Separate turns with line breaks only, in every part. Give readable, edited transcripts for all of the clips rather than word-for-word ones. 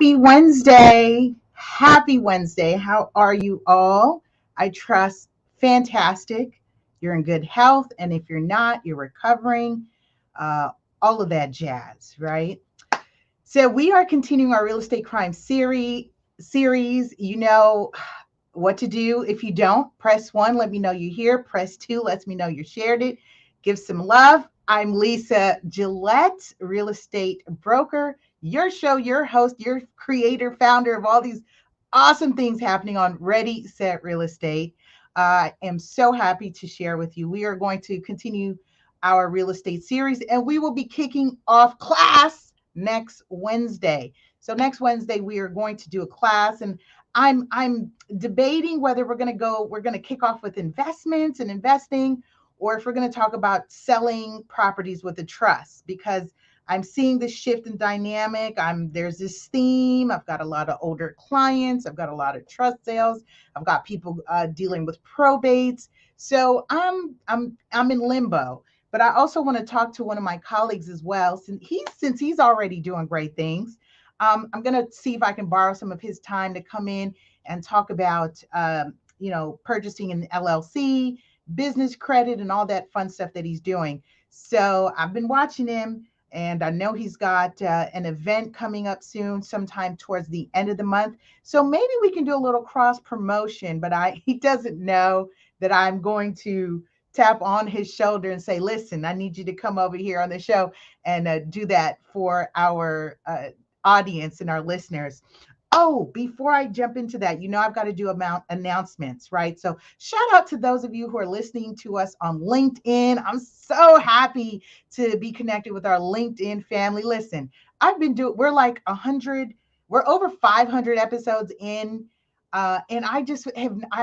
Happy Wednesday. Happy Wednesday. How are you all? I trust fantastic. You're in good health. And if you're not, you're recovering. Uh, all of that jazz, right? So we are continuing our real estate crime series. You know what to do. If you don't, press 1, let me know you're here. Press 2, let me know you shared it. Give some love. I'm Lisa Gillette, real estate broker, your show, your host, your creator, founder of all these awesome things happening on Ready, Set, Real Estate. I am so happy to share with you. We are going to continue our real estate series, and we will be kicking off class next Wednesday. So next Wednesday we are going to do a class, and I'm debating whether we're going to kick off with investments and investing, or if we're going to talk about selling properties with a trust, because I'm seeing this shift in dynamic. There's this theme. I've got a lot of older clients. I've got a lot of trust sales. I've got people dealing with probates. So I'm in limbo. But I also want to talk to one of my colleagues as well, since he's already doing great things. I'm going to see if I can borrow some of his time to come in and talk about, purchasing an LLC, business credit, and all that fun stuff that he's doing. So I've been watching him, and I know he's got an event coming up soon, sometime towards the end of the month. So maybe we can do a little cross promotion, but he doesn't know that I'm going to tap on his shoulder and say, listen, I need you to come over here on the show and do that for our audience and our listeners. Oh, before I jump into that, I've got to do announcements, right? So shout out to those of you who are listening to us on LinkedIn. I'm so happy to be connected with our LinkedIn family. Listen, we're like 100, we're over 500 episodes in. And I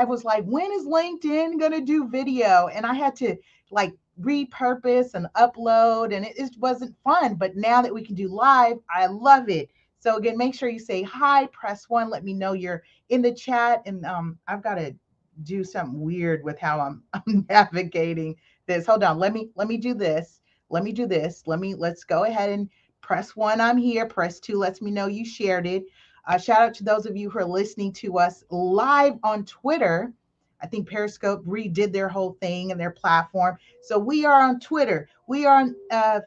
was like, when is LinkedIn going to do video? And I had to like repurpose and upload, and it wasn't fun. But now that we can do live, I love it. So again, make sure you say hi, press 1, let me know you're in the chat. And I've got to do something weird with how I'm navigating this. Hold on, let me do this. Let's go ahead and press 1, I'm here. Press 2, lets me know you shared it. Shout out to those of you who are listening to us live on Twitter. I think Periscope redid their whole thing and their platform. So we are on Twitter. We are on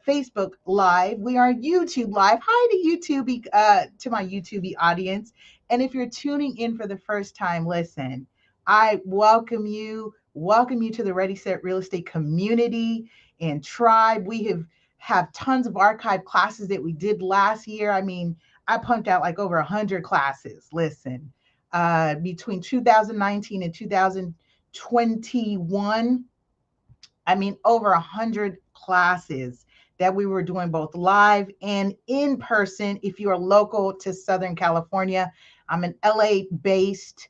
Facebook Live. We are on YouTube Live. Hi to YouTube, to my YouTube audience. And if you're tuning in for the first time, listen, I welcome you. Welcome you to the Ready Set Real Estate community and tribe. We have tons of archive classes that we did last year. I mean, I pumped out like over 100 classes. Listen, between 2019 and 2021, I mean, over 100 classes that we were doing both live and in person. If you are local to Southern California, I'm an LA-based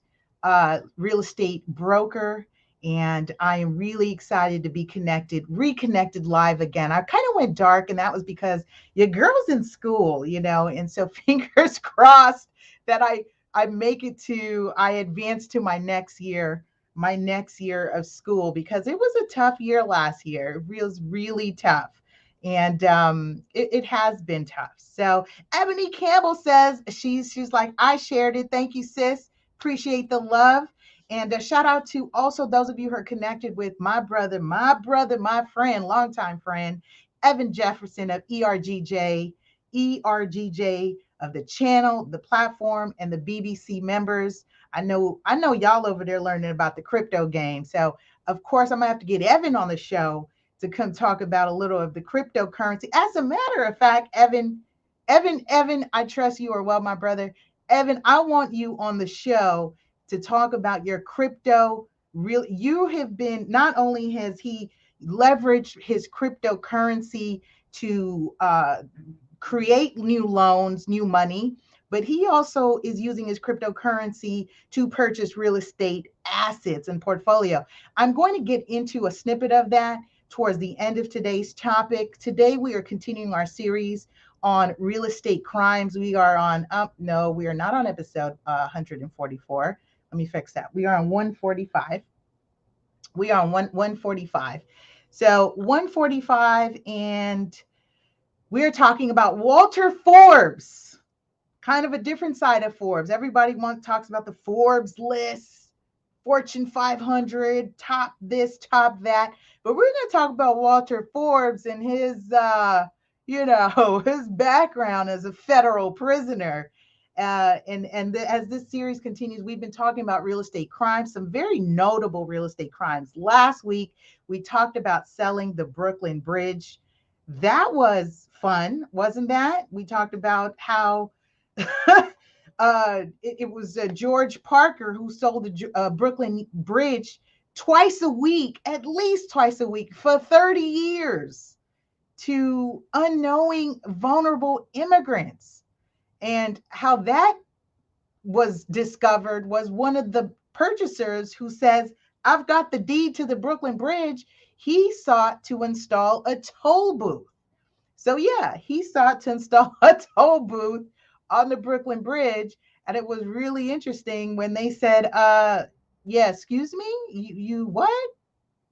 real estate broker, and I am really excited to be reconnected live again. I kind of went dark, and that was because your girl's in school, and so fingers crossed that I advance to my next year of school, because it was a tough year last year. It was really tough. And it has been tough. So Ebony Campbell says she's like, I shared it. Thank you, sis. Appreciate the love. And a shout out to also those of you who are connected with my friend, longtime friend, Evan Jefferson of ERGJ of the channel, the platform, and the BBC members. I know y'all over there learning about the crypto game. So of course I'm gonna have to get Evan on the show to come talk about a little of the cryptocurrency. As a matter of fact, Evan, I trust you are well, my brother. Evan, I want you on the show to talk about your crypto. You have been, not only has he leveraged his cryptocurrency to create new loans, new money, but he also is using his cryptocurrency to purchase real estate assets and portfolio. I'm going to get into a snippet of that towards the end of today's topic. Today, we are continuing our series on real estate crimes. We are on, no, we are not on episode 144. Let me fix that. We are on 145. We are on 145. So 145, and we're talking about Walter Forbes. kind of a different side of Forbes. Everybody talks about the Forbes list, Fortune 500, top this, top that. But we're going to talk about Walter Forbes and his, his background as a federal prisoner. As this series continues, we've been talking about real estate crimes, some very notable real estate crimes. Last week, we talked about selling the Brooklyn Bridge. That was fun, wasn't that? We talked about how it was George Parker who sold the Brooklyn Bridge twice a week, at least twice a week, for 30 years to unknowing, vulnerable immigrants. And how that was discovered was one of the purchasers who says, I've got the deed to the Brooklyn Bridge. He sought to install a toll booth. So yeah, he sought to install a toll booth on the Brooklyn Bridge. And it was really interesting when they said, yeah, excuse me, you what?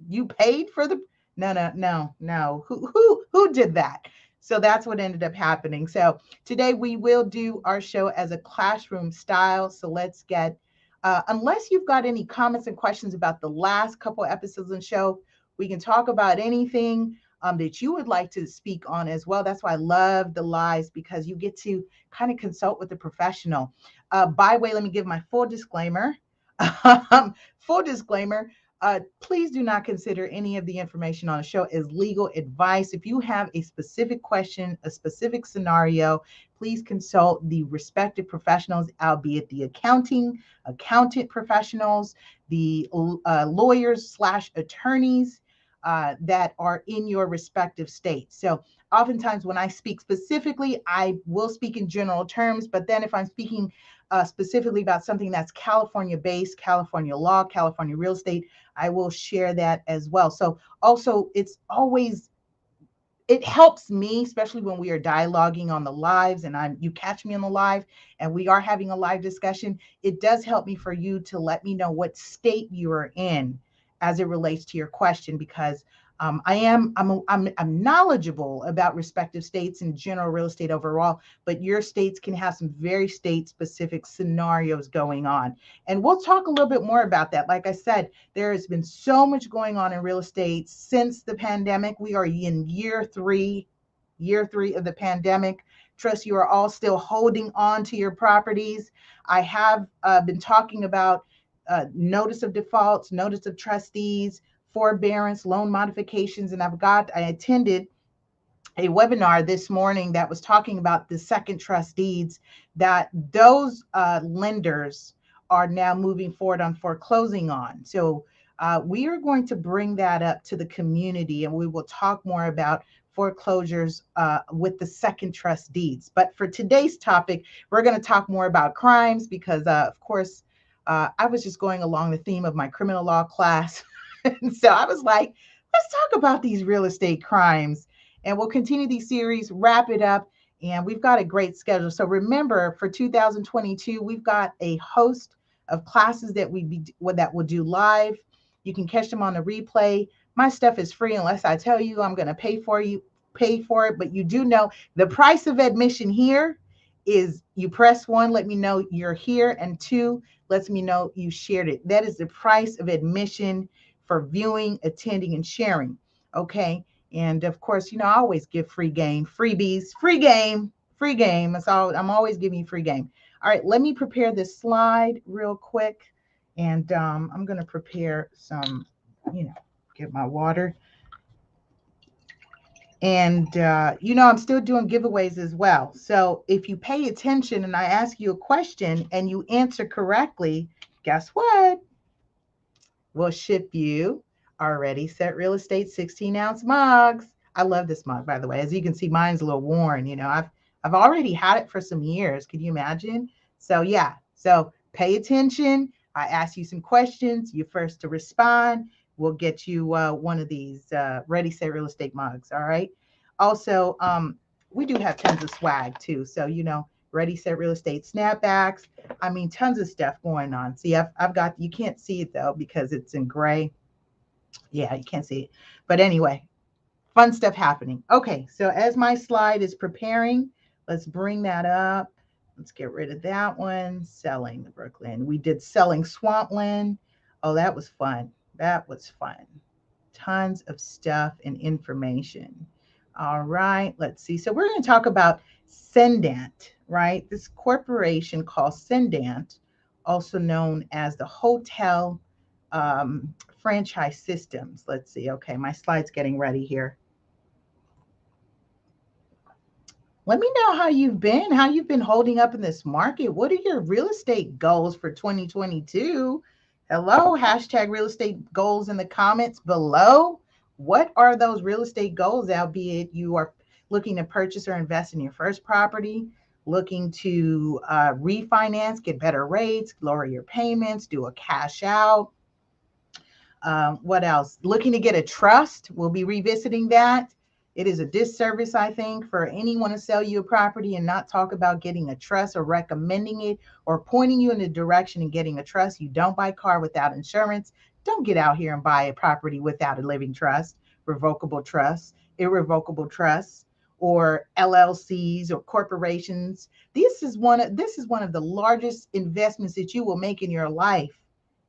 You paid for the no. Who did that? So that's what ended up happening. So today we will do our show as a classroom style. So let's get, unless you've got any comments and questions about the last couple episodes of the show, we can talk about anything that you would like to speak on as well. That's why I love the lives, because you get to kind of consult with the professional. By the way, let me give my full disclaimer. Full disclaimer. Please do not consider any of the information on the show as legal advice. If you have a specific question, a specific scenario, please consult the respective professionals, albeit the accountant professionals, the lawyers/attorneys that are in your respective states. So oftentimes when I speak specifically, I will speak in general terms, but then if I'm speaking specifically about something that's California based, California law, California real estate, I will share that as well. So also it helps me, especially when we are dialoguing on the lives and you catch me on the live and we are having a live discussion. It does help me for you to let me know what state you are in as it relates to your question, because I'm knowledgeable about respective states and general real estate overall, but your states can have some very state specific scenarios going on. And we'll talk a little bit more about that. Like I said, there has been so much going on in real estate since the pandemic. We are in year three of the pandemic. Trust you are all still holding on to your properties. I have been talking about notice of defaults, notice of trustees, forbearance, loan modifications, and I attended a webinar this morning that was talking about the second trust deeds that those lenders are now moving forward on foreclosing on. So we are going to bring that up to the community, and we will talk more about foreclosures with the second trust deeds. But for today's topic, we're going to talk more about crimes because, of course, I was just going along the theme of my criminal law class. And so I was like, let's talk about these real estate crimes. And we'll continue these series, wrap it up, and we've got a great schedule. So remember, for 2022, we've got a host of classes that we'll do live. You can catch them on the replay. My stuff is free unless I tell you I'm going to pay for it. But you do know the price of admission here is you press 1, let me know you're here, and 2, lets me know you shared it. That is the price of admission for viewing, attending, and sharing. Okay. And of course, I always give free game, freebies, free game. That's all. I'm always giving you free game. All right. Let me prepare this slide real quick. And I'm going to prepare some, get my water. And, I'm still doing giveaways as well. So if you pay attention and I ask you a question and you answer correctly, guess what? We'll ship you our Ready Set Real Estate 16-ounce mugs. I love this mug, by the way. As you can see, mine's a little worn. I've already had it for some years. Can you imagine? So yeah. So pay attention. I ask you some questions. You're first to respond. We'll get you one of these Ready Set Real Estate mugs. All right. Also, we do have tons of swag too. So Ready Set Real Estate snapbacks. I mean, tons of stuff going on. See, I've got, you can't see it though because it's in gray. Yeah, you can't see it. But anyway, fun stuff happening. Okay, so as my slide is preparing, let's bring that up. Let's get rid of that one. Selling the Brooklyn. We did selling Swampland. Oh, that was fun. That was fun. Tons of stuff and information. All right, let's see. So we're going to talk about Cendant, right? This corporation called Cendant, also known as the Hotel Franchise Systems. Let's see. Okay, my slide's getting ready here. Let me know how you've been holding up in this market. What are your real estate goals for 2022? Hello, hashtag real estate goals in the comments below. What are those real estate goals, albeit you are looking to purchase or invest in your first property, looking to refinance, get better rates, lower your payments, do a cash out. What else? Looking to get a trust. We'll be revisiting that. It is a disservice, I think, for anyone to sell you a property and not talk about getting a trust or recommending it or pointing you in the direction and getting a trust. You don't buy a car without insurance. Don't get out here and buy a property without a living trust, revocable trust, irrevocable trusts, or LLCs or corporations. This is one of the largest investments that you will make in your life.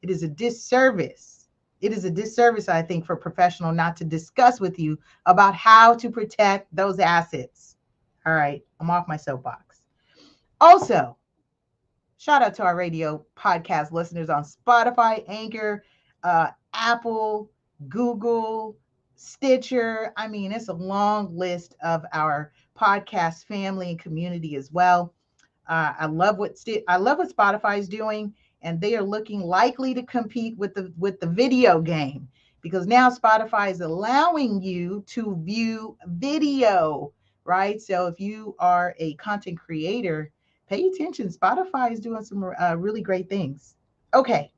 It is a disservice. It is a disservice, I think, for a professional not to discuss with you about how to protect those assets. All right, I'm off my soapbox. Also, shout out to our radio podcast listeners on Spotify, Anchor, Apple, Google, Stitcher. I mean, it's a long list of our podcast family and community as well. I love what Spotify is doing, and they are looking likely to compete with the video game because now Spotify is allowing you to view video, right? So if you are a content creator, pay attention. Spotify is doing some really great things. Okay,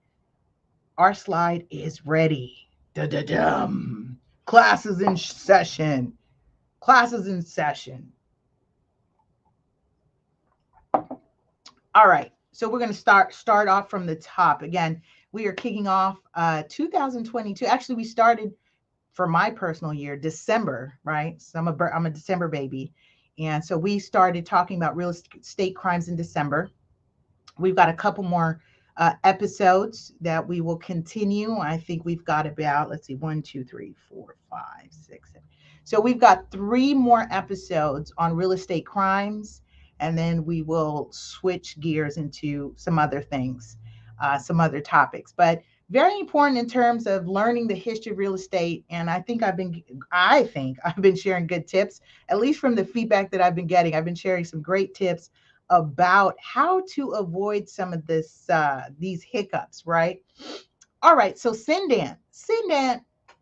our slide is ready. Da-da-dum. Classes in session. Classes in session. All right, so we're going to start off from the top. Again, we are kicking off 2022. Actually, we started for my personal year, December, right? So I'm a December baby. And so we started talking about real estate crimes in December. We've got a couple more episodes that we will continue. I think we've got about, let's see, 1, 2, 3, 4, 5, 6, 7. So we've got 3 more episodes on real estate crimes, and then we will switch gears into some other things, some other topics. But very important in terms of learning the history of real estate. And I think I've been sharing good tips, at least from the feedback that I've been getting. I've been sharing some great tips about how to avoid some of these hiccups, right? All right, so Cendant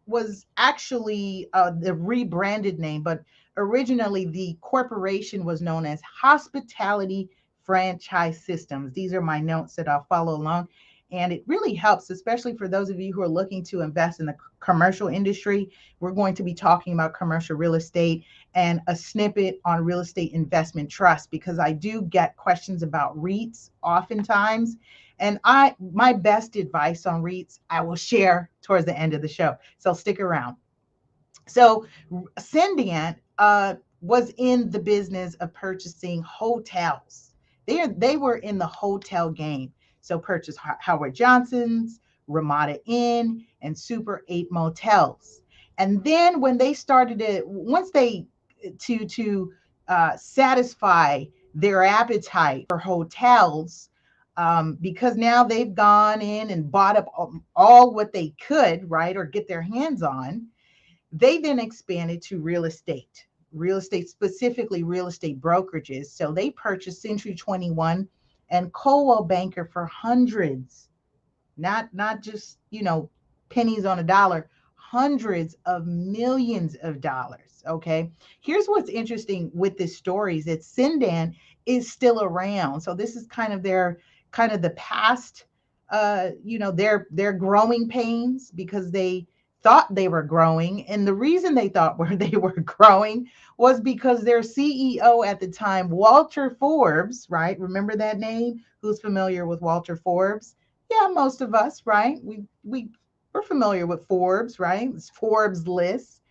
was actually the rebranded name, but originally the corporation was known as Hospitality Franchise Systems. These are my notes that I'll follow along. And it really helps, especially for those of you who are looking to invest in the commercial industry. We're going to be talking about commercial real estate and a snippet on real estate investment trust, because I do get questions about REITs oftentimes. And my best advice on REITs, I will share towards the end of the show. So stick around. So Cendant was in the business of purchasing hotels. They were in the hotel game. So purchased Howard Johnson's, Ramada Inn, and Super 8 motels. And then when they started it, once they to satisfy their appetite for hotels, because now they've gone in and bought up all what they could, right, or get their hands on. They then expanded to real estate, specifically real estate brokerages. So they purchased Century 21 and Coldwell Banker for hundreds, not just, pennies on a dollar, hundreds of millions of dollars. Okay. Here's what's interesting with this story is that Cendant is still around. So this is kind of the past, their growing pains, because they thought they were growing. And the reason they thought they were growing was because their CEO at the time, Walter Forbes, right? Remember that name? Who's familiar with Walter Forbes? Yeah, most of us, right? We're familiar with Forbes, right? It's Forbes list.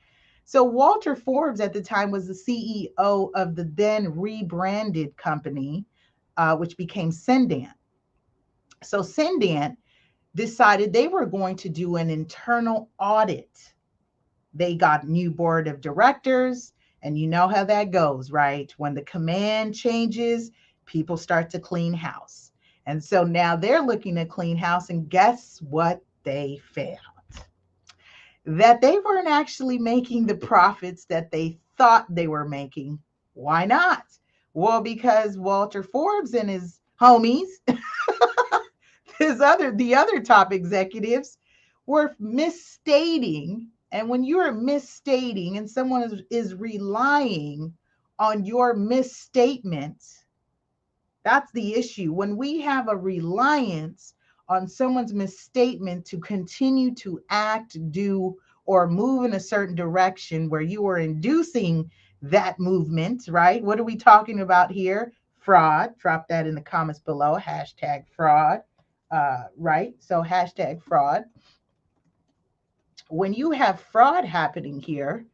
So Walter Forbes at the time was the CEO of the then rebranded company, which became Cendant. So Cendant decided they were going to do an internal audit. They got new board of directors, and you know how that goes, right? When the command changes, people start to clean house. And so now they're looking to clean house, and guess what they found? That they weren't actually making the profits that they thought they were making. Why not? Well, because Walter Forbes and his homies, the other top executives, were misstating. And when you are misstating and someone is relying on your misstatement, that's the issue. When we have a reliance on someone's misstatement to continue to act, do, or move in a certain direction where you are inducing that movement, right? What are we talking about here? Fraud. Drop that in the comments below. Hashtag fraud. Right? So hashtag fraud. When you have fraud happening here,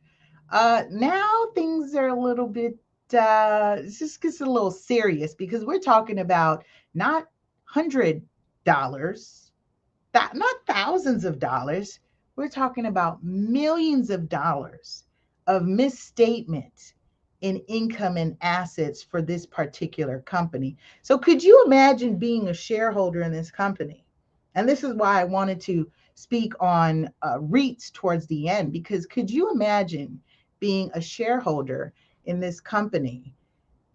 now things are a little bit, it just gets a little serious because we're talking about not $100, not thousands of dollars. We're talking about millions of dollars of misstatement in income and assets for this particular company. So could you imagine being a shareholder in this company? And this is why I wanted to speak on Reits towards the end, because could you imagine being a shareholder in this company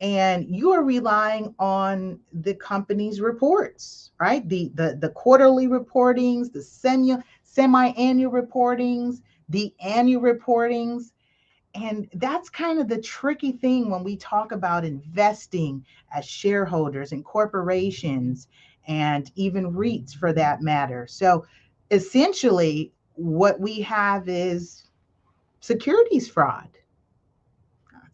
and you are relying on the company's reports, right? The quarterly reportings, the semi-annual reportings, the annual reportings. And that's kind of the tricky thing when we talk about investing as shareholders in corporations and even REITs for that matter. So essentially, what we have is securities fraud.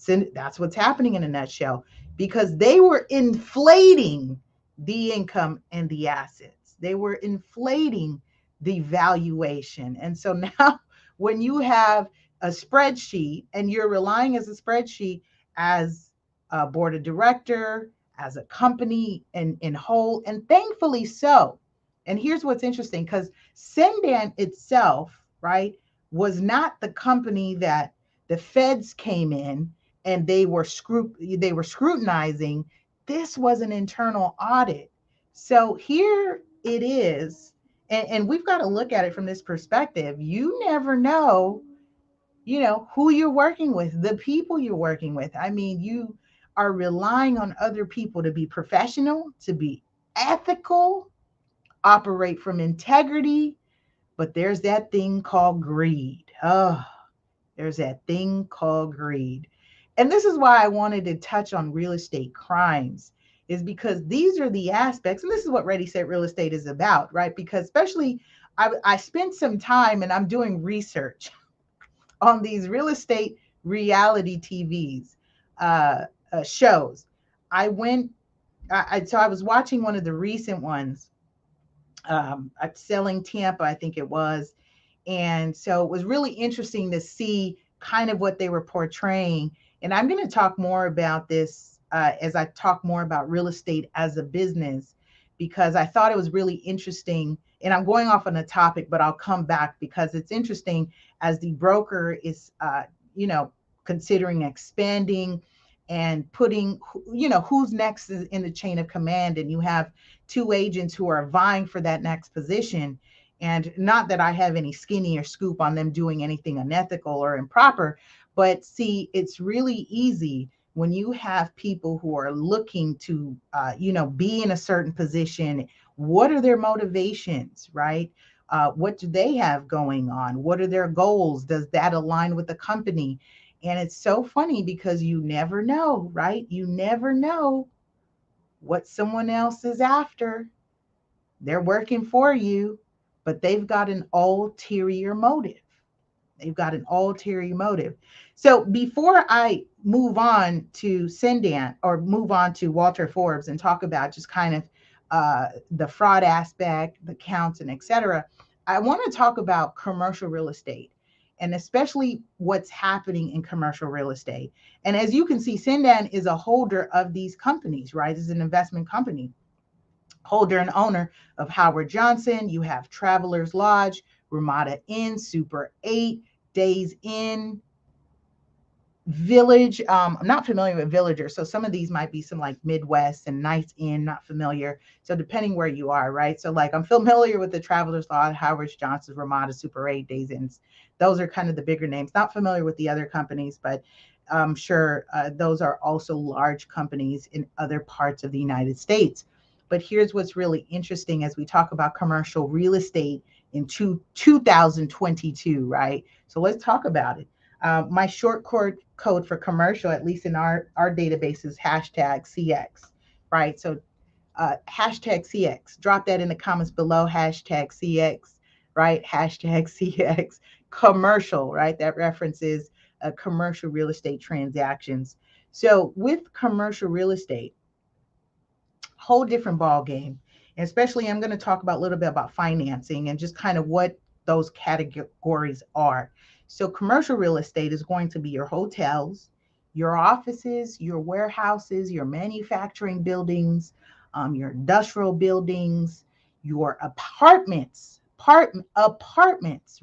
That's what's happening in a nutshell, because they were inflating the income and the assets. They were inflating the valuation. And so now when you have a spreadsheet and you're relying as a spreadsheet as a board of director, as a company in whole, and thankfully so. And here's what's interesting, because Cendant itself, right, was not the company that the feds came in and they were scrutinizing. This was an internal audit. So here it is, and we've got to look at it from this perspective. You never know, who you're working with, the people you're working with. I mean, you are relying on other people to be professional, to be ethical, operate from integrity, but there's that thing called greed. Oh, there's that thing called greed. And this is why I wanted to touch on real estate crimes, is because these are the aspects, and this is what Ready Set Real Estate is about, right? Because especially I spent some time and I'm doing research on these real estate reality TVs shows. So I was watching one of the recent ones, Selling Tampa, I think it was. And so it was really interesting to see kind of what they were portraying. And I'm going to talk more about this as I talk more about real estate as a business, because I thought it was really interesting. And I'm going off on a topic, but I'll come back because it's interesting as the broker is, considering expanding and putting, who's next in the chain of command. And you have two agents who are vying for that next position. And not that I have any skinny or scoop on them doing anything unethical or improper, but see, it's really easy when you have people who are looking to, be in a certain position. What are their motivations, right? What do they have going on? What are their goals? Does that align with the company? And it's so funny because you never know, right? You never know what someone else is after. They're working for you, but they've got an ulterior motive. They've got an ulterior motive. So before I move on to Cendant or move on to Walter Forbes and talk about just kind of the fraud aspect, the counts, and et cetera, I want to talk about commercial real estate. and especially what's happening in commercial real estate. And as you can see, Cendant is a holder of these companies, right? It's an investment company, holder and owner of Howard Johnson. You have Travelers Lodge, Ramada Inn, Super 8, Days Inn, Village. I'm not familiar with Villager, so some of these might be some like Midwest and Nights Inn, not familiar. So depending where you are, right? So like I'm familiar with the Travelers Lodge, Howard Johnson, Ramada, Super 8, Days Inns. Those are kind of the bigger names. Not familiar with the other companies, but I'm sure those are also large companies in other parts of the United States. But here's what's really interesting as we talk about commercial real estate in 2022, right? So let's talk about it. My short code for commercial, at least in our database, is hashtag CX, right? So hashtag CX, drop that in the comments below, hashtag CX, right? Hashtag CX commercial, right? That references commercial real estate transactions. So with commercial real estate, whole different ball game. And especially I'm going to talk about a little bit about financing and just kind of what those categories are. So commercial real estate is going to be your hotels, your offices, your warehouses, your manufacturing buildings, your industrial buildings, your apartments,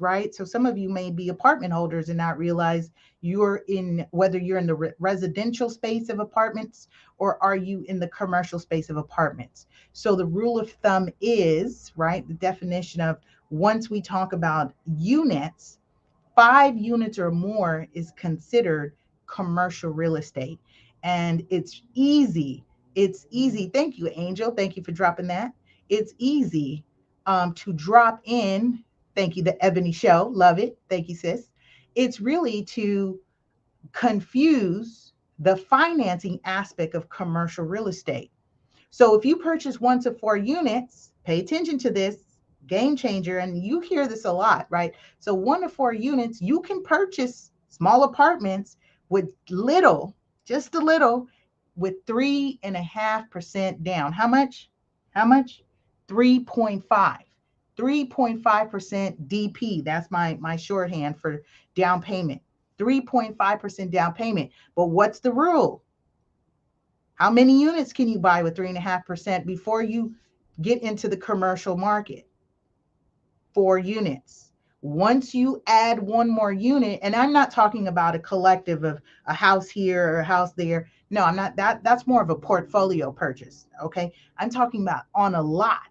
right? So some of you may be apartment holders and not realize you're in, whether you're in the residential space of apartments or are you in the commercial space of apartments. So the rule of thumb is, right, the definition of, once we talk about units, 5 units or more is considered commercial real estate. And it's easy. It's easy. Thank you, Angel. Thank you for dropping that. It's easy to drop in. Thank you, the Ebony Show. Love it. Thank you, sis. It's really to confuse the financing aspect of commercial real estate. So if you purchase 1 to 4 units, pay attention to this, game changer, and you hear this a lot, right? So 1 to 4 units, you can purchase small apartments with little, just a little, with 3.5% down. How much? How much? 3.5. 3.5% DP. That's my shorthand for down payment. 3.5% down payment. But what's the rule? How many units can you buy with 3.5% before you get into the commercial market? 4 units. Once you add 1 more unit, and I'm not talking about a collective of a house here or a house there. No, I'm not. That's more of a portfolio purchase. Okay. I'm talking about on a lot,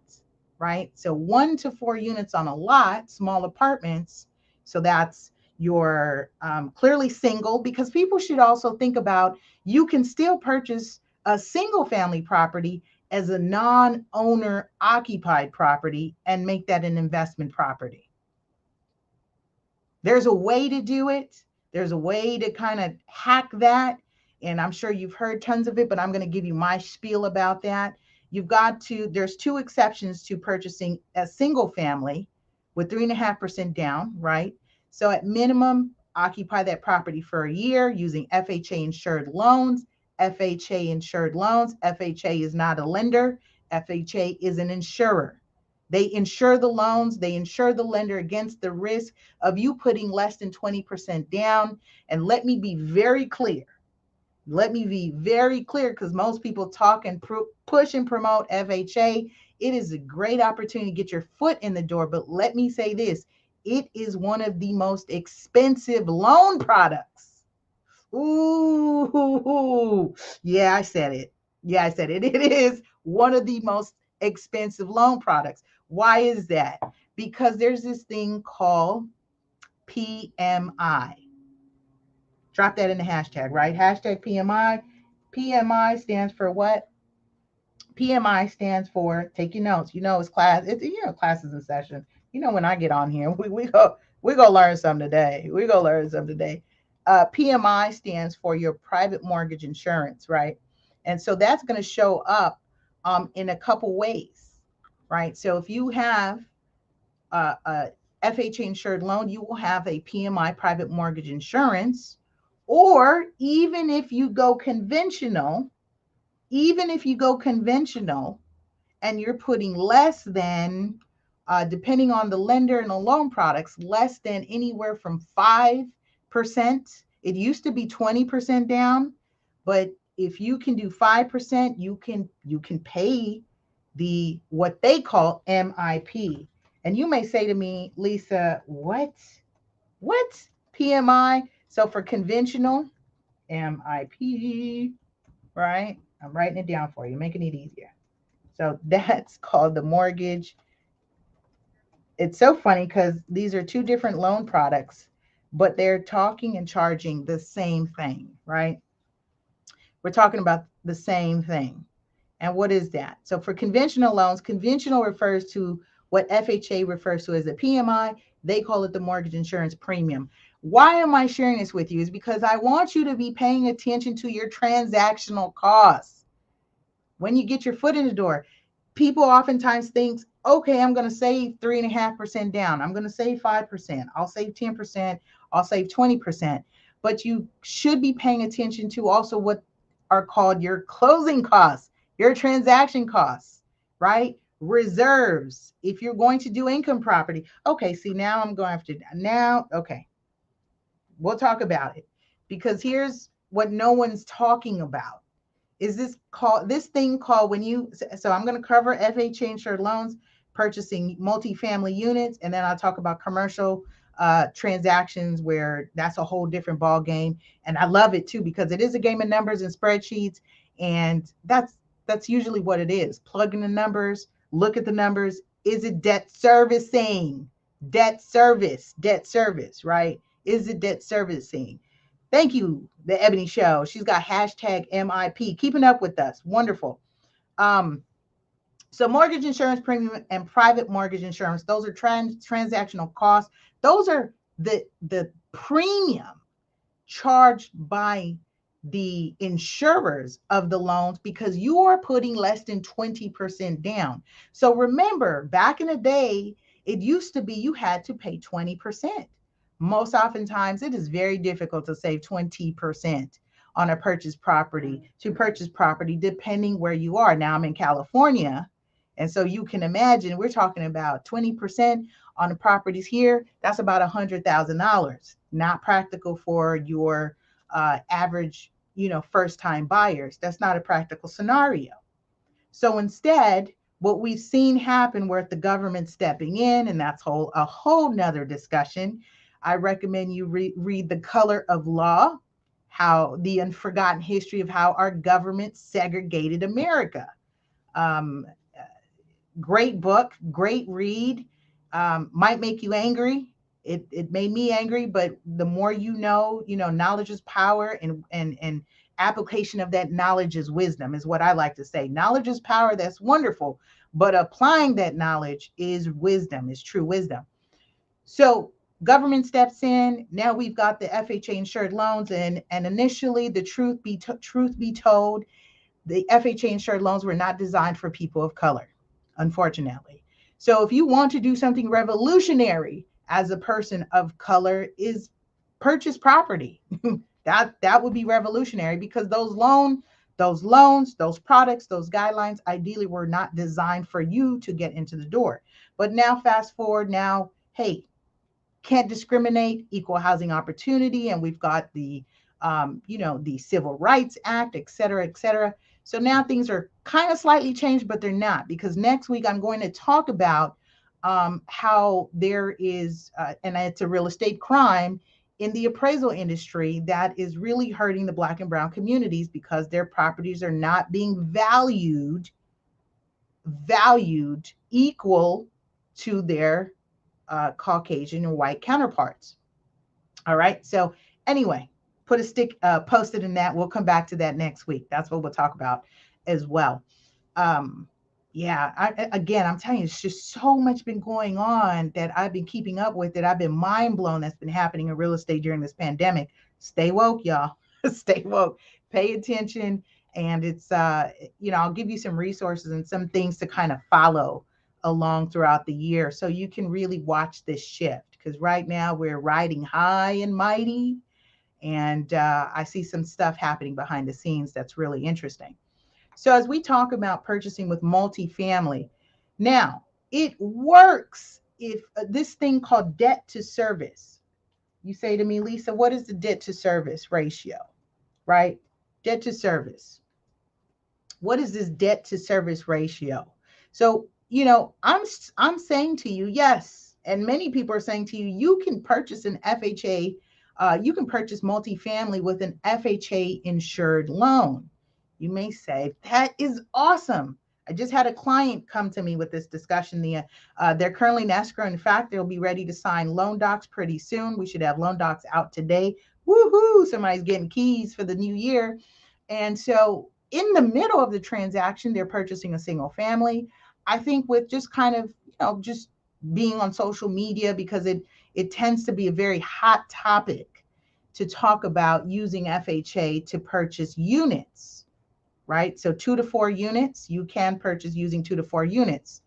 right? So 1 to 4 units on a lot, small apartments. So that's your clearly single, because people should also think about, you can still purchase a single family property as a non-owner occupied property and make that an investment property. There's a way to do it. There's a way to kind of hack that. And I'm sure you've heard tons of it, but I'm going to give you my spiel about that. There's 2 exceptions to purchasing a single family with 3.5% down, right? So at minimum, occupy that property for a year using FHA insured loans. FHA insured loans. FHA is not a lender. FHA is an insurer. They insure the loans. They insure the lender against the risk of you putting less than 20% down. And let me be very clear. Let me be very clear, because most people talk and push and promote FHA. It is a great opportunity to get your foot in the door. But let me say this. It is one of the most expensive loan products. Ooh, yeah, I said it. Yeah, I said it. It is one of the most expensive loan products. Why is that? Because there's this thing called PMI. Drop that in the hashtag, right? Hashtag PMI. PMI stands for what? PMI stands for, take your notes. You know, it's class. It's, classes in session. When I get on here, we go learn something today. We go learn something today. PMI stands for your private mortgage insurance, right? And so that's going to show up in a couple ways, right? So if you have a FHA insured loan, you will have a PMI private mortgage insurance. Or even if you go conventional, and you're putting less than depending on the lender and the loan products, less than anywhere from 5%. It used to be 20% down, but if you can do 5%, you can pay the what they call MIP. And you may say to me, Lisa, what? What? PMI? So for conventional, MIP, right? I'm writing it down for you, making it easier. So that's called the mortgage. It's so funny because these are two different loan products, but they're talking and charging the same thing, right? We're talking about the same thing. And what is that? So for conventional loans, conventional refers to what FHA refers to as a PMI. They call it the mortgage insurance premium. Why am I sharing this with you? Is because I want you to be paying attention to your transactional costs. When you get your foot in the door, people oftentimes think, okay, I'm going to save 3.5% down. I'm going to save 5%. I'll save 10%. I'll save 20%. But you should be paying attention to also what are called your closing costs, your transaction costs, right? Reserves. If you're going to do income property, okay, see, now I'm going to now, okay, we'll talk about it because here's what no one's talking about is this thing called when you, so I'm going to cover FHA insured loans, purchasing multifamily units, and then I'll talk about commercial transactions where that's a whole different ball game. And I love it too because it is a game of numbers and spreadsheets, and that's usually what it is. Plug in the numbers, look at the numbers. Is it debt servicing? Debt service, right? Is it debt servicing? Thank you, the Ebony Show. She's got hashtag MIP. Keeping up with us. Wonderful. So mortgage insurance premium and private mortgage insurance, those are transactional costs. Those are the premium charged by the insurers of the loans because you are putting less than 20% down. So remember, back in the day, it used to be you had to pay 20%. Most oftentimes, it is very difficult to save 20% on a purchase property depending where you are. Now I'm in California, and so you can imagine we're talking about 20% on the properties here. That's about $100,000. Not practical for your average, first-time buyers. That's not a practical scenario. So instead, what we've seen happen where the government stepping in, and that's a whole nother discussion. I recommend you read The Color of Law, how the unforgotten history of how our government segregated America. Um, Great book, great read. Might make you angry. It made me angry, but the more knowledge is power, and application of that knowledge is wisdom, is what I like to say. Knowledge is power, that's wonderful, but applying that knowledge is wisdom, is true wisdom. So government steps in. Now we've got the FHA insured loans, and initially, the truth be told, the FHA insured loans were not designed for people of color, unfortunately. So if you want to do something revolutionary as a person of color, is purchase property. that would be revolutionary because those loans, those products, those guidelines ideally were not designed for you to get into the door. But now fast forward, now, hey, can't discriminate, equal housing opportunity, and we've got the the Civil Rights Act, et cetera, et cetera. So now things are kind of slightly changed, but they're not, because next week I'm going to talk about how there is, and it's a real estate crime in the appraisal industry that is really hurting the Black and brown communities because their properties are not being valued equal to their Caucasian or white counterparts. All right. So anyway, put a stick posted in that. We'll come back to that next week. That's what we'll talk about as well. Again, I'm telling you, it's just so much been going on that I've been keeping up with it. I've been mind blown that's been happening in real estate during this pandemic. Stay woke, y'all. Stay woke. Pay attention. And it's, I'll give you some resources and some things to kind of follow along throughout the year so you can really watch this shift. Because right now we're riding high and mighty. And I see some stuff happening behind the scenes that's really interesting. So as we talk about purchasing with multifamily, now It works if this thing called debt to service. You say to me, Lisa, what is the debt to service ratio, right? Debt to service. What is this debt to service ratio? So, I'm saying to you, yes, and many people are saying to you, you can purchase an FHA, you can purchase multifamily with an FHA insured loan. You may say that is awesome. I just had a client come to me with this discussion. They're currently in escrow. In fact, they'll be ready to sign loan docs pretty soon. We should have loan docs out today. Woohoo! Somebody's getting keys for the new year. And so in the middle of the transaction, they're purchasing a single family. I think with just kind of, just being on social media, because it tends to be a very hot topic to talk about using FHA to purchase units, right? So 2 to 4 units, you can purchase using 2 to 4 units.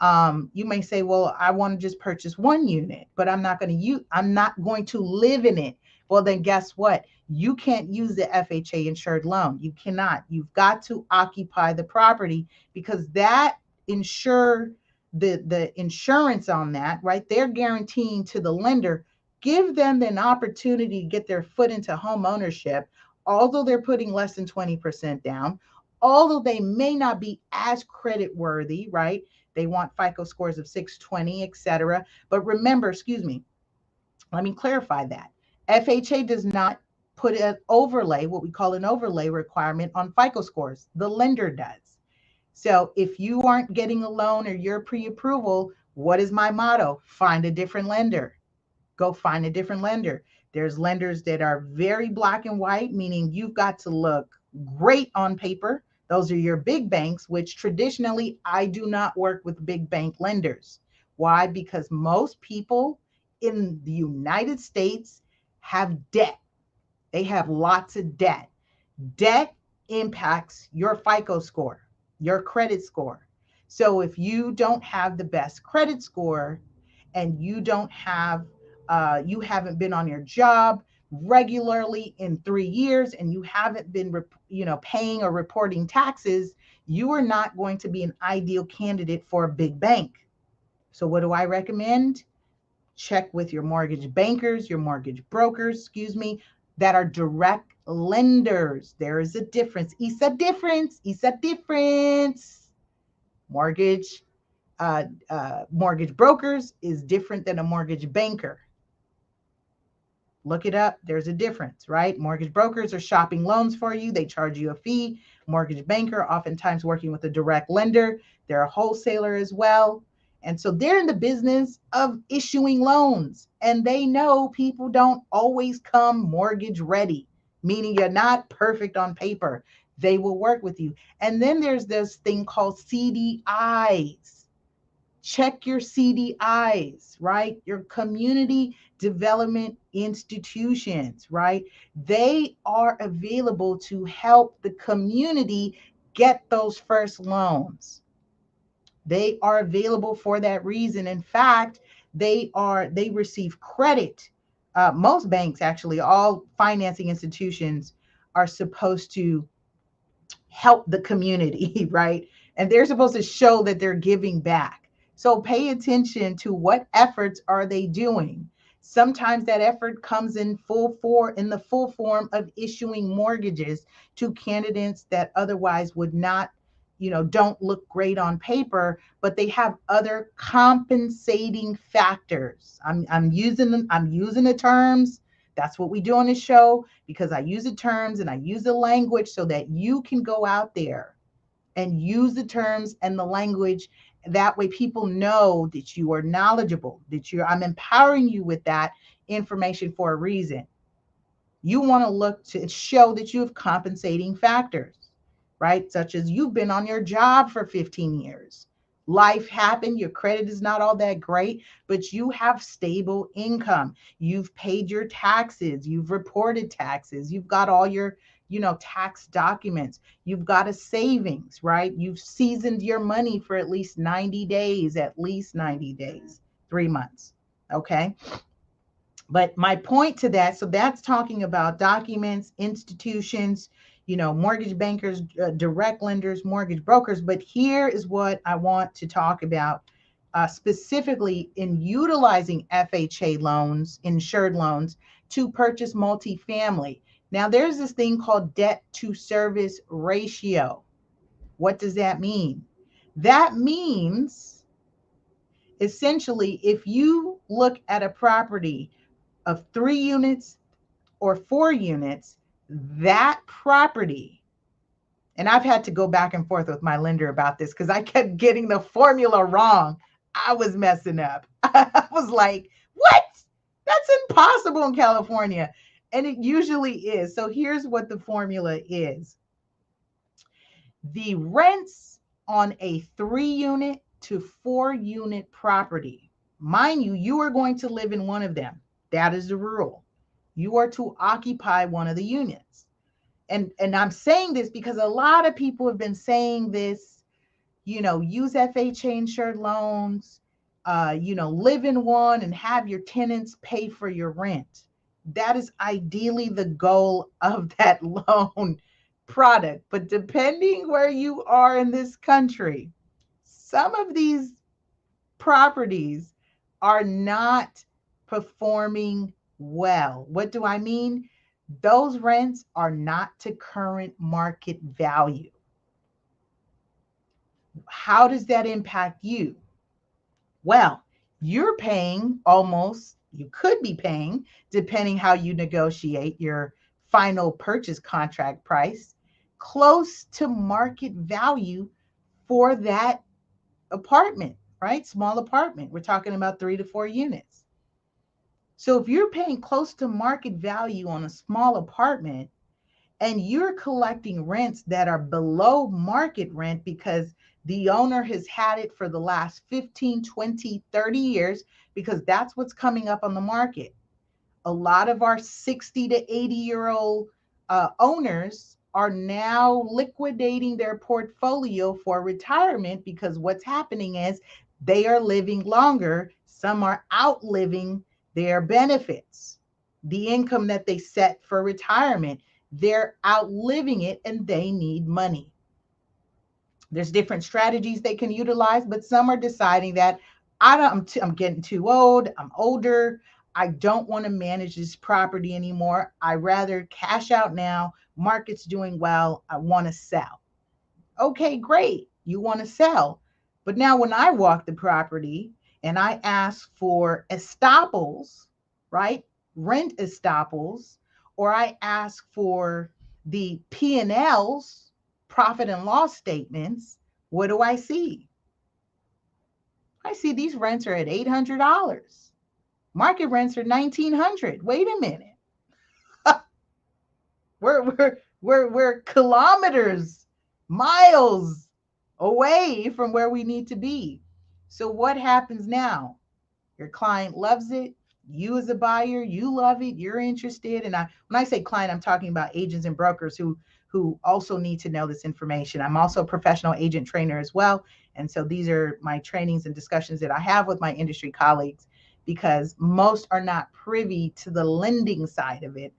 You may say, well, I want to just purchase 1 unit, but I'm not going to live in it. Well, then guess what? You can't use the FHA insured loan. You cannot. You've got to occupy the property, because that insure the insurance on that, right? They're guaranteeing to the lender, give them an opportunity to get their foot into home ownership, although they're putting less than 20% down, although they may not be as credit worthy, right? They want FICO scores of 620, etc. But remember, excuse me, let me clarify that. FHA does not put an overlay, what we call an overlay requirement on FICO scores. The lender does. So if you aren't getting a loan or you're pre-approval, what is my motto? Find a different lender. Go find a different lender. There's lenders that are very black and white, meaning you've got to look great on paper. Those are your big banks, which traditionally I do not work with big bank lenders. Why? Because most people in the United States have debt. They have lots of debt. Debt impacts your FICO score, your credit score. So if you don't have the best credit score, and you haven't been on your job regularly in 3 years, and you haven't been paying or reporting taxes, you are not going to be an ideal candidate for a big bank. So what do I recommend? Check with your mortgage bankers, your mortgage brokers, excuse me, that are direct lenders. There is a difference. It's a difference. It's a difference. Mortgage mortgage brokers is different than a mortgage banker. Look it up. There's a difference, right? Mortgage brokers are shopping loans for you. They charge you a fee. Mortgage banker, oftentimes working with a direct lender. They're a wholesaler as well. And so they're in the business of issuing loans. And they know people don't always come mortgage ready, meaning you're not perfect on paper. They will work with you. And then there's this thing called CDIs. Check your CDIs, right? Your community development institutions, right? They are available to help the community get those first loans. They are available for that reason. In fact, they receive credit. Most banks, actually, all financing institutions are supposed to help the community, right? And they're supposed to show that they're giving back. So pay attention to what efforts are they doing. Sometimes that effort comes in the full form of issuing mortgages to candidates that otherwise would not, don't look great on paper, but they have other compensating factors. I'm using the terms. That's what we do on this show, because I use the terms and I use the language so that you can go out there and use the terms and the language. That way people know that you are knowledgeable, I'm empowering you with that information for a reason. You want to look to show that you have compensating factors, right? Such as you've been on your job for 15 years. Life happened, your credit is not all that great, but you have stable income. You've paid your taxes, you've reported taxes, you've got all your, tax documents, you've got a savings, right? You've seasoned your money for at least 90 days, 3 months. Okay. But my point to that, so that's talking about documents, institutions, mortgage bankers, direct lenders, mortgage brokers. But here is what I want to talk about specifically in utilizing FHA loans, insured loans, to purchase multifamily. Now, there's this thing called debt to service ratio. What does that mean? That means essentially if you look at a property of 3 units or 4 units, that property, and I've had to go back and forth with my lender about this because I kept getting the formula wrong. I was messing up. I was like, what? That's impossible in California. And it usually is. So here's what the formula is. The rents on a 3 unit to 4 unit property, mind you, you are going to live in one of them. That is the rule. You are to occupy one of the units. And I'm saying this because a lot of people have been saying this, use FHA insured loans, live in one and have your tenants pay for your rent. That is ideally the goal of that loan product. But depending where you are in this country, some of these properties are not performing well. What do I mean? Those rents are not to current market value. How does that impact you? Well, you're paying almost, you could be paying, depending how you negotiate your final purchase contract price, close to market value for that apartment, right? Small apartment. We're talking about 3 to 4 units. So if you're paying close to market value on a small apartment and you're collecting rents that are below market rent because the owner has had it for the last 15, 20, 30 years, because that's what's coming up on the market. A lot of our 60 to 80-year-old owners are now liquidating their portfolio for retirement because what's happening is they are living longer. Some are outliving their benefits, the income that they set for retirement. They're outliving it and they need money. There's different strategies they can utilize, but some are deciding that I'm getting too old. I'm older. I don't want to manage this property anymore. I rather cash out now. Market's doing well. I want to sell. Okay, great. You want to sell. But now when I walk the property and I ask for estoppels, right? Rent estoppels, or I ask for the P&Ls, profit and loss statements, what do I see? I see these rents are at $800. Market rents are $1,900. Wait a minute. we're kilometers, miles away from where we need to be. So what happens now? Your client loves it. You as a buyer, you love it. You're interested. And when I say client, I'm talking about agents and brokers who also need to know this information. I'm also a professional agent trainer as well. And so these are my trainings and discussions that I have with my industry colleagues, because most are not privy to the lending side of it,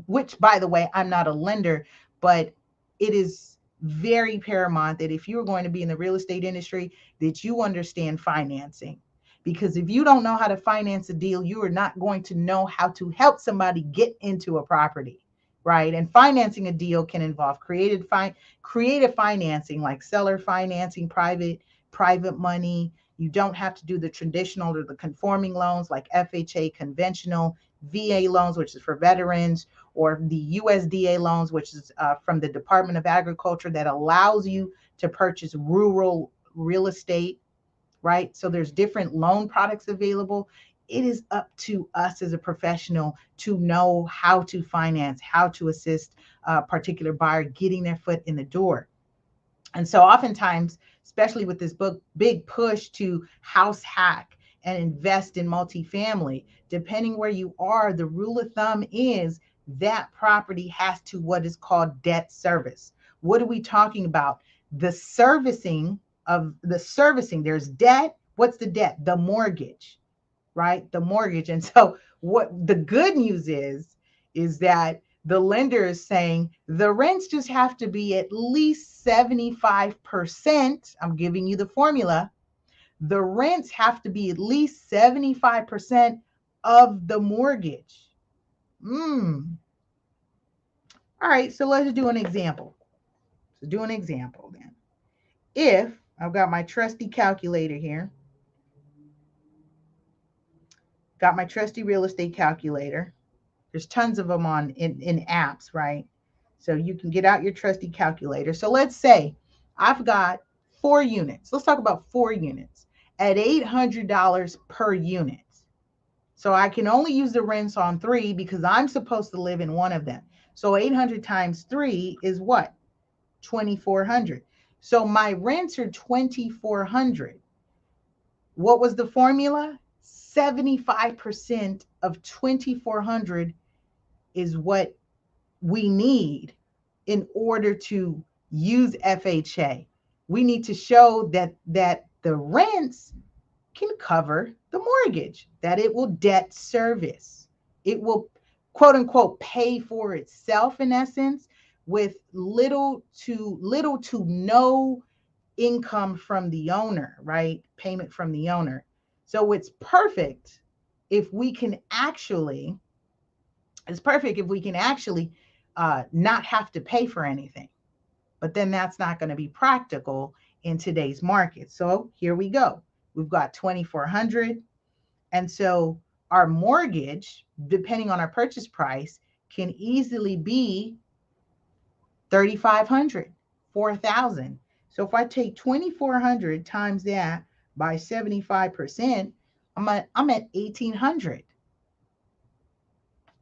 which by the way, I'm not a lender, but it is very paramount that if you're going to be in the real estate industry, that you understand financing. Because if you don't know how to finance a deal, you are not going to know how to help somebody get into a property, right? And financing a deal can involve creative financing, like seller financing, private money. You don't have to do the traditional or the conforming loans like FHA, conventional, VA loans, which is for veterans, or the USDA loans, which is from the Department of Agriculture, that allows you to purchase rural real estate, right? So there's different loan products available. It is up to us as a professional to know how to finance, how to assist a particular buyer getting their foot in the door. And so oftentimes, especially with this big push to house hack and invest in multifamily, depending where you are, the rule of thumb is that property has to what is called debt service. What are we talking about? The servicing. There's debt. What's the debt? The mortgage, right? The mortgage. And so what the good news is that the lender is saying the rents just have to be at least 75%. I'm giving you the formula. the rents have to be at least 75% of the mortgage. All right, so let's do an example. So do an example then. If I've got my trusty calculator here, got my trusty real estate calculator. There's tons of them in apps, right? So you can get out your trusty calculator. So let's say I've got 4 units. Let's talk about 4 units at $800 per unit. So I can only use the rents on 3 because I'm supposed to live in one of them. So 800 times 3 is what? 2,400. So my rents are 2,400. What was the formula? 75% of 2,400 is what we need in order to use FHA. We need to show that the rents can cover the mortgage, that it will debt service. It will, quote unquote, pay for itself in essence with little to no income from the owner, right? Payment from the owner. So it's perfect if we can actually not have to pay for anything. But then that's not going to be practical in today's market. So here we go. We've got 2,400. And so our mortgage, depending on our purchase price, can easily be 3,500, 4,000. So if I take 2,400 times that by 75%, I'm at 1,800.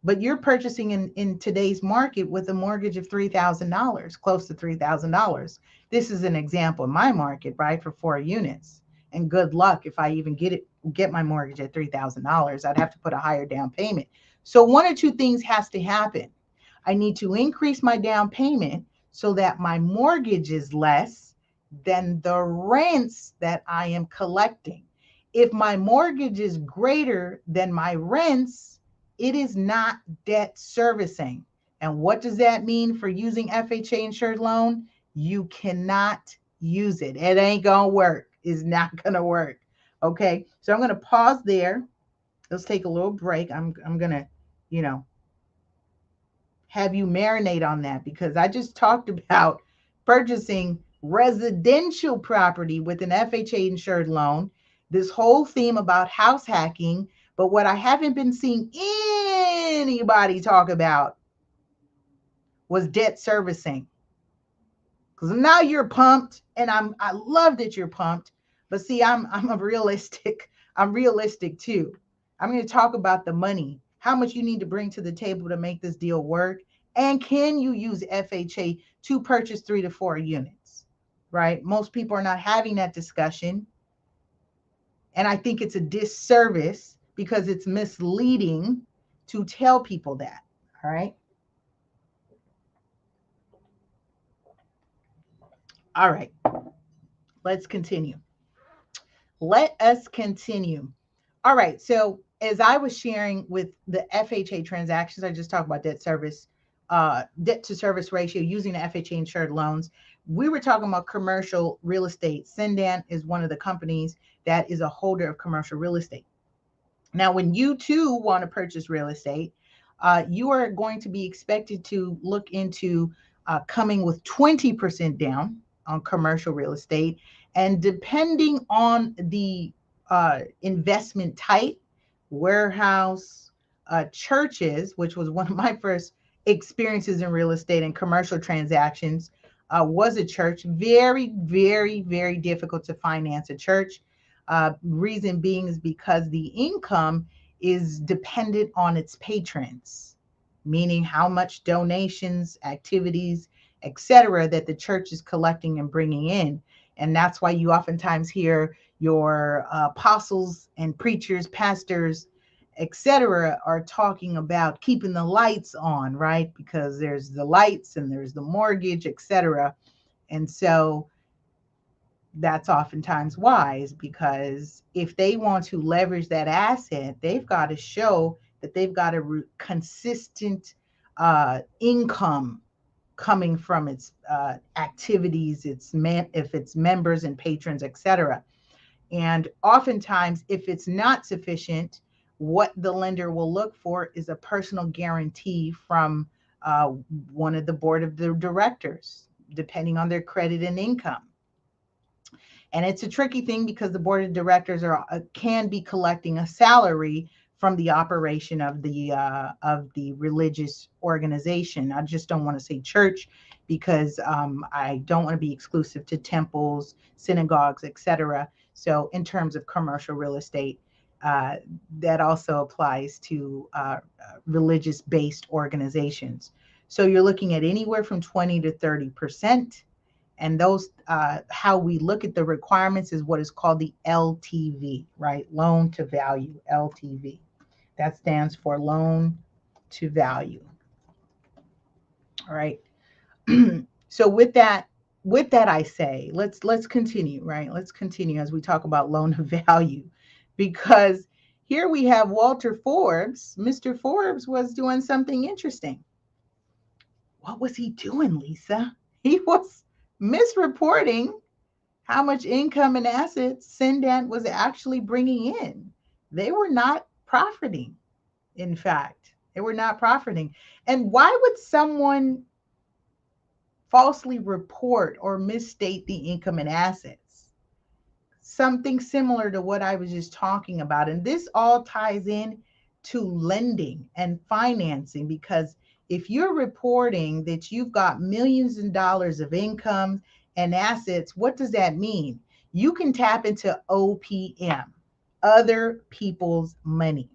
But you're purchasing in today's market with a mortgage of $3,000, close to $3,000. This is an example in my market, right, for 4 units. And good luck if I even get my mortgage at $3,000. I'd have to put a higher down payment. So one or two things has to happen. I need to increase my down payment so that my mortgage is less than the rents that I am collecting. If my mortgage is greater than my rents, it is not debt servicing. And what does that mean for using FHA insured loan? You cannot use it. It ain't gonna work. It's not gonna work. Okay, so I'm gonna pause there. Let's take a little break. I'm gonna, have you marinate on that, because I just talked about purchasing residential property with an FHA insured loan, this whole theme about house hacking. But what I haven't been seeing anybody talk about was debt servicing. Because now you're pumped, and I love that you're pumped. But see, I'm realistic. I'm realistic too. I'm going to talk about the money, how much you need to bring to the table to make this deal work, and can you use FHA to purchase 3 to 4 units, right? Most people are not having that discussion, and I think it's a disservice because it's misleading to tell people that. All right. All right. Let's continue. Let us continue. All right. So as I was sharing with the FHA transactions, I just talked about debt to service ratio using the FHA insured loans. We were talking about commercial real estate. Cendant is one of the companies that is a holder of commercial real estate. Now, when you too want to purchase real estate, you are going to be expected to look into coming with 20% down on commercial real estate. And depending on the investment type, warehouse, churches, which was one of my first experiences in real estate and commercial transactions, was a church. Very, very, very difficult to finance a church. Reason being is because the income is dependent on its patrons, meaning how much donations, activities, etc., that the church is collecting and bringing in. And that's why you oftentimes hear your apostles and preachers, pastors, etc., are talking about keeping the lights on, right? Because there's the lights and there's the mortgage, etc. And so that's oftentimes wise, because if they want to leverage that asset, they've got to show that they've got a consistent income coming from its activities, if it's members and patrons, etc. And oftentimes, if it's not sufficient, what the lender will look for is a personal guarantee from uh, one of the board of the directors, depending on their credit and income. And it's a tricky thing because the board of directors can be collecting a salary from the operation of the religious organization. I just don't want to say church because I don't want to be exclusive to temples, synagogues, etc. So in terms of commercial real estate, uh, that also applies to religious-based organizations. So you're looking at anywhere from 20 to 30%. And those, how we look at the requirements is what is called the LTV, right? Loan to value, LTV. That stands for loan to value. All right. So with that, I say, let's continue, right? Let's continue as we talk about loan to value, because here we have Walter Forbes. Mr. Forbes was doing something interesting. What was he doing, Lisa? He was misreporting how much income and assets Cendant was actually bringing in. They were not profiting. In fact, they were not profiting. And why would someone falsely report or misstate the income and assets? Something similar to what I was just talking about. And this all ties in to lending and financing, because if you're reporting that you've got millions of dollars of income and assets, what does that mean? You can tap into OPM, other people's money.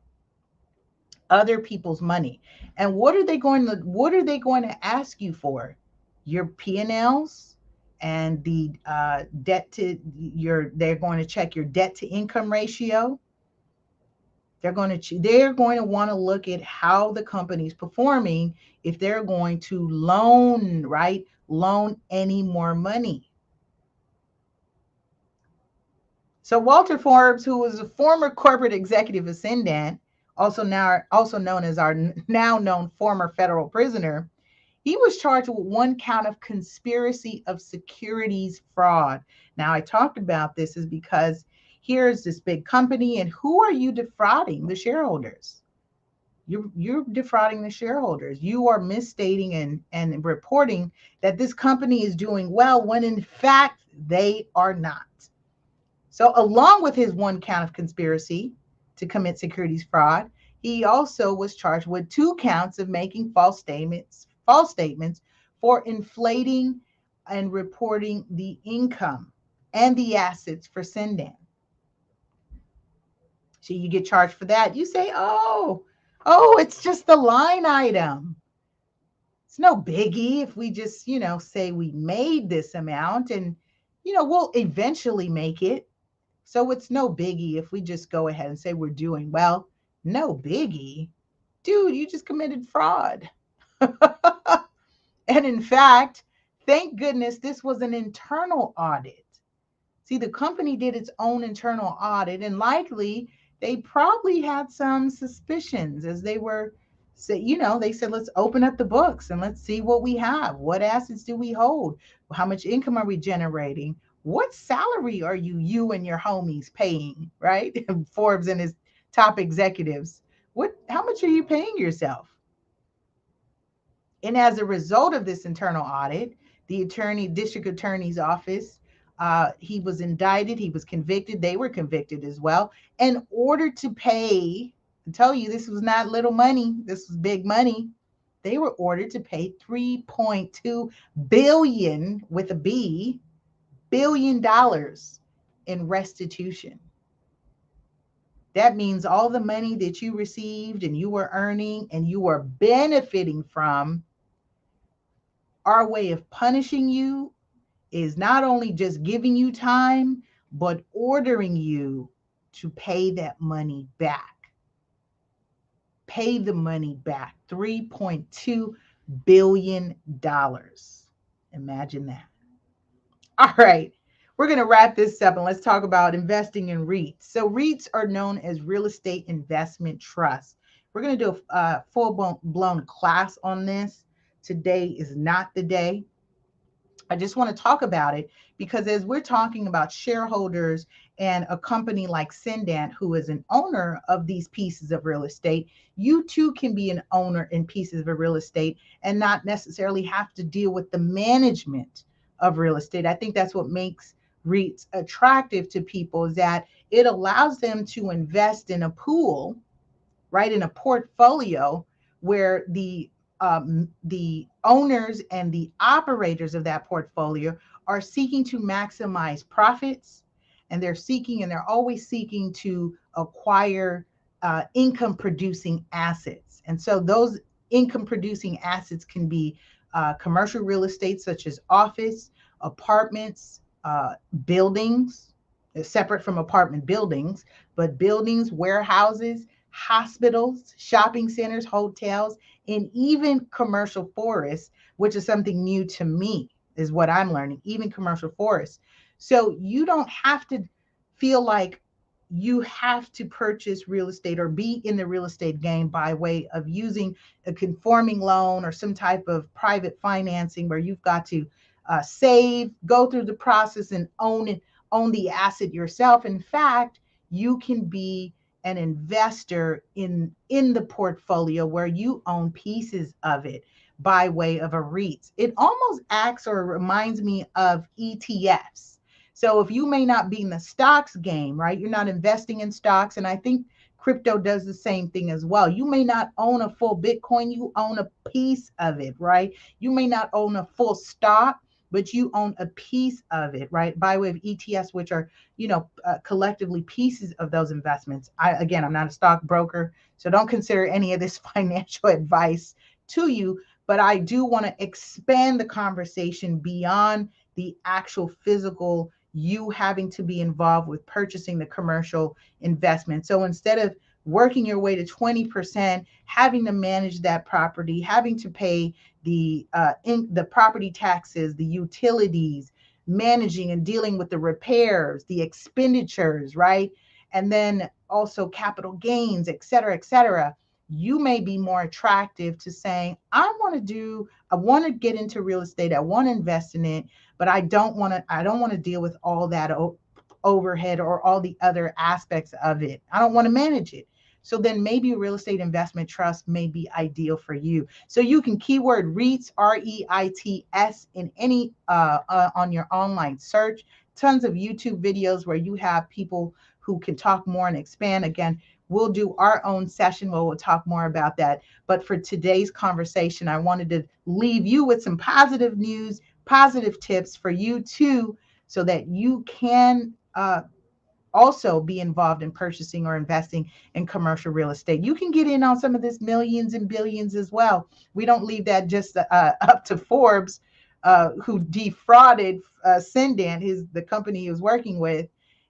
Other people's money. And what are they going to ask you for? Your P&Ls and the debt to your they're going to check your debt to income ratio. They're going to want to look at how the company's performing if they're going to loan any more money. So Walter Forbes, who was a former corporate executive of Cendant, also known as our now known former federal prisoner, he was charged with one count of conspiracy of securities fraud. Now, I talked about this is because here's this big company, and who are you defrauding? The shareholders. You're defrauding the shareholders. You are misstating and reporting that this company is doing well when in fact they are not. So, along with his one count of conspiracy to commit securities fraud, he also was charged with two counts of making false statements for inflating and reporting the income and the assets for Cendant. So you get charged for that. You say, oh, it's just the line item. It's no biggie if we just, say we made this amount, and, we'll eventually make it. So it's no biggie if we just go ahead and say we're doing well. No biggie. Dude, you just committed fraud. And in fact, thank goodness this was an internal audit. See, the company did its own internal audit, and likely they probably had some suspicions as they were they said, let's open up the books and let's see what we have. What assets do we hold? How much income are we generating? What salary are you and your homies paying, right? Forbes and his top executives. How much are you paying yourself? And as a result of this internal audit, the district attorney's office, he was indicted, he was convicted, they were convicted as well, in order to pay. I tell you, this was not little money, this was big money. They were ordered to pay $3.2 billion with a B, $1 billion in restitution. That means all the money that you received and you were earning and you were benefiting from, our way of punishing you is not only just giving you time, but ordering you to pay that money back. Pay the money back. $3.2 billion. Imagine that. All right. We're going to wrap this up and let's talk about investing in REITs. So REITs are known as real estate investment trusts. We're going to do a full-blown class on this. Today is not the day. I just want to talk about it because as we're talking about shareholders and a company like Cendant, who is an owner of these pieces of real estate, you too can be an owner in pieces of real estate and not necessarily have to deal with the management of real estate. I think that's what makes REITs attractive to people, is that it allows them to invest in a pool, right, in a portfolio where the owners and the operators of that portfolio are seeking to maximize profits, and they're always seeking to acquire income producing assets. And so those income producing assets can be commercial real estate, such as office, apartments, buildings, separate from apartment buildings, but buildings, warehouses, hospitals, shopping centers, hotels, and even commercial forests, which is something new to me, is what I'm learning, even commercial forests. So you don't have to feel like you have to purchase real estate or be in the real estate game by way of using a conforming loan or some type of private financing where you've got to save, go through the process, and own the asset yourself. In fact, you can be an investor in the portfolio where you own pieces of it by way of a REITs. It almost acts or reminds me of ETFs. So if you may not be in the stocks game, right? You're not investing in stocks, and I think crypto does the same thing as well. You may not own a full Bitcoin, you own a piece of it, right? You may not own a full stock, but you own a piece of it, right? By way of ETFs, which are, collectively pieces of those investments. Again, I'm not a stockbroker, so don't consider any of this financial advice to you, but I do want to expand the conversation beyond the actual physical you having to be involved with purchasing the commercial investment. So instead of working your way to 20%, having to manage that property, having to pay the property taxes, the utilities, managing and dealing with the repairs, the expenditures, right? And then also capital gains, et cetera, et cetera. You may be more attractive to saying, I want to get into real estate, I want to invest in it, but I don't want to deal with all that overhead or all the other aspects of it. I don't want to manage it. So then maybe a real estate investment trust may be ideal for you. So you can keyword REITs, REITs, in any on your online search. Tons of YouTube videos where you have people who can talk more and expand. Again, we'll do our own session where we'll talk more about that. But for today's conversation, I wanted to leave you with some positive news, positive tips for you too, so that you can also be involved in purchasing or investing in commercial real estate. You can get in on some of this millions and billions as well. We don't leave that just up to Forbes, who defrauded Cendant, the company he was working with,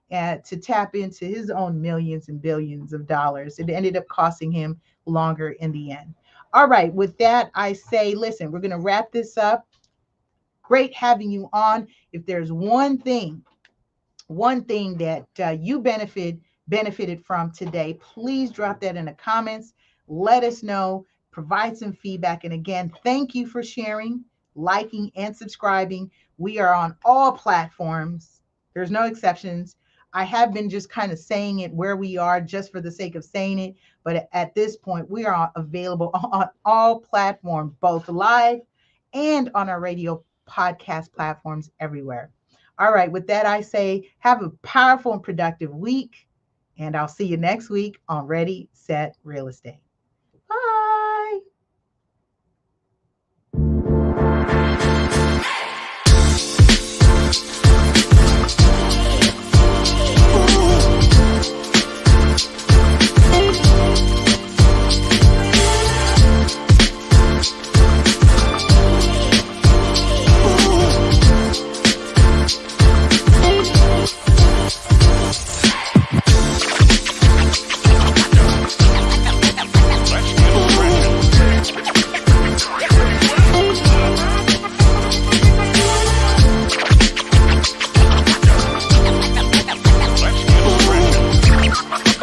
to tap into his own millions and billions of dollars. It ended up costing him longer in the end. All right, with that, I say, listen, we're going to wrap this up. Great having you on. If there's one thing that you benefited from today, please drop that in the comments. Let us know, provide some feedback. And again, thank you for sharing, liking, and subscribing. We are on all platforms. There's no exceptions. I have been just kind of saying it where we are just for the sake of saying it. But at this point, we are available on all platforms, both live and on our radio podcast platforms everywhere. All right, with that, I say have a powerful and productive week, and I'll see you next week on Ready, Set, Real Estate.